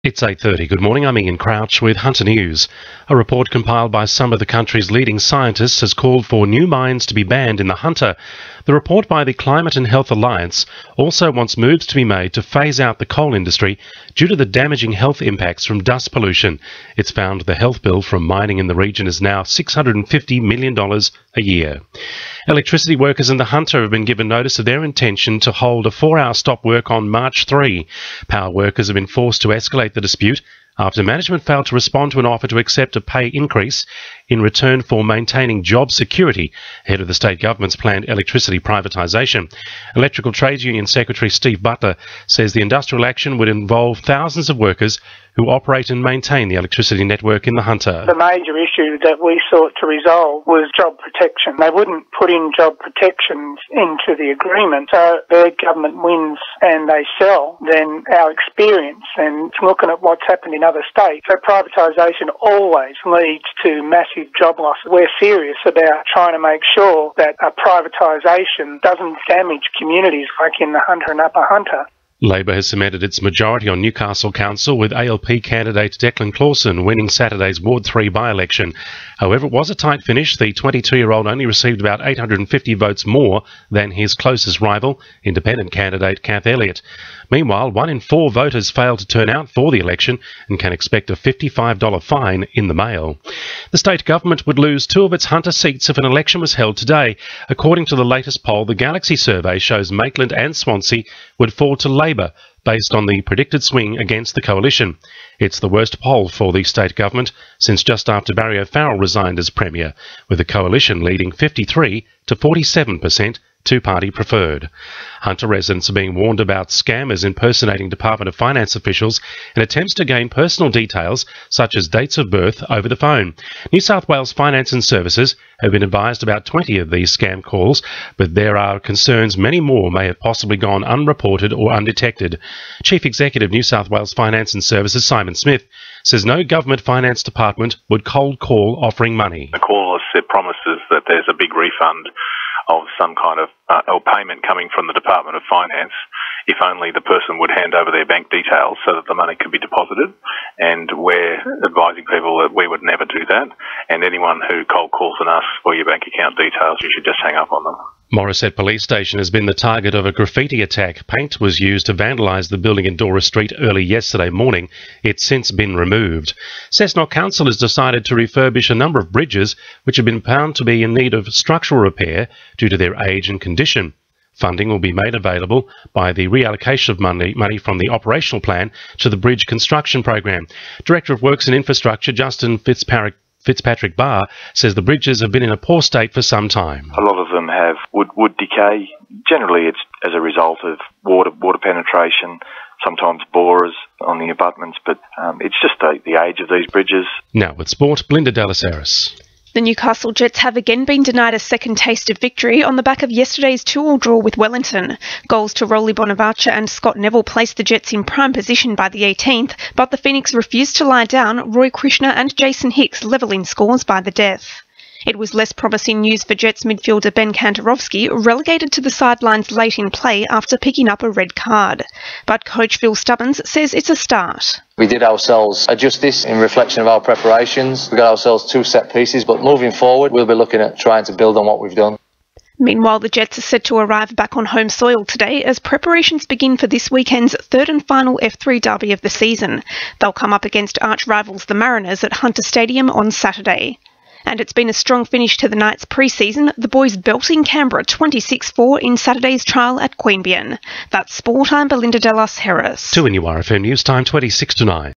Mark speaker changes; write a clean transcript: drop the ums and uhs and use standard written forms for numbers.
Speaker 1: It's 8:30. Good morning, I'm Ian Crouch with Hunter News. A report compiled by some of the country's leading scientists has called for new mines to be banned in the Hunter. The report by the Climate and Health Alliance also wants moves to be made to phase out the coal industry due to the damaging health impacts from dust pollution. It's found the health bill from mining in the region is now $650 million a year. Electricity workers in the Hunter have been given notice of their intention to hold a 4-hour stop work on March 3. Power workers have been forced to escalate the dispute after management failed to respond to an offer to accept a pay increase in return for maintaining job security ahead of the state government's planned electricity privatisation. Electrical Trades Union Secretary Steve Butler says the industrial action would involve thousands of workers who operate and maintain the electricity network in the Hunter.
Speaker 2: The major issue that we sought to resolve was job protection. They wouldn't put in job protections into the agreement, so their government wins and they sell, then our experience and looking at what's happened in other states. So privatisation always leads to massive job loss. We're serious about trying to make sure that a privatisation doesn't damage communities like in the Hunter and Upper Hunter.
Speaker 1: Labor has cemented its majority on Newcastle Council, with ALP candidate Declan Clawson winning Saturday's Ward 3 by-election. However, it was a tight finish. The 22-year-old only received about 850 votes more than his closest rival, independent candidate Kath Elliott. Meanwhile, 1 in 4 voters failed to turn out for the election and can expect a $55 fine in the mail. The state government would lose 2 of its Hunter seats if an election was held today. According to the latest poll, the Galaxy survey shows Maitland and Swansea would fall to Labor based on the predicted swing against the coalition. It's the worst poll for the state government since just after Barry O'Farrell resigned as Premier, with the coalition leading 53 to 47% two-party preferred. Hunter residents are being warned about scammers impersonating Department of Finance officials in attempts to gain personal details such as dates of birth over the phone. New South Wales Finance and Services have been advised about 20 of these scam calls, but there are concerns many more may have possibly gone unreported or undetected. Chief Executive New South Wales Finance and Services Simon Smith says no government finance department would cold call offering money.
Speaker 3: The caller promises that there's a big refund of some kind of or payment coming from the Department of Finance if only the person would hand over their bank details so that the money could be deposited. And we're advising people that we would never do that. And anyone who cold calls and asks for your bank account details, you should just hang up on them.
Speaker 1: Morisset Police Station has been the target of a graffiti attack. Paint was used to vandalise the building in Dora Street early yesterday morning. It's since been removed. Cessnock Council has decided to refurbish a number of bridges which have been found to be in need of structural repair due to their age and condition. Funding will be made available by the reallocation of money from the operational plan to the bridge construction program. Director of Works and Infrastructure Justin Fitzpatrick Barr says the bridges have been in a poor state for some time.
Speaker 4: A lot of them have wood decay. Generally, it's as a result of water penetration, sometimes borers on the abutments, but it's just the age of these bridges.
Speaker 1: Now with sport, Belinda Delasaris.
Speaker 5: The Newcastle Jets have again been denied a second taste of victory on the back of yesterday's 2-2 draw with Wellington. Goals to Rolly Bonavacia and Scott Neville placed the Jets in prime position by the 18th, but the Phoenix refused to lie down, Roy Krishna and Jason Hicks levelling scores by the death. It was less promising news for Jets midfielder Ben Kantarovski, relegated to the sidelines late in play after picking up a red card. But coach Phil Stubbins says it's a start.
Speaker 6: We did ourselves adjust this in reflection of our preparations. We got ourselves 2 set pieces, but moving forward, we'll be looking at trying to build on what we've done.
Speaker 5: Meanwhile, the Jets are set to arrive back on home soil today as preparations begin for this weekend's third and final F3 derby of the season. They'll come up against arch rivals the Mariners at Hunter Stadium on Saturday. And it's been a strong finish to the Knights pre-season, the boys belting Canberra 26-4 in Saturday's trial at Queanbeyan. That's sport. I'm Belinda Delas Harris.
Speaker 1: 2 in URFM News Time 26 to 9.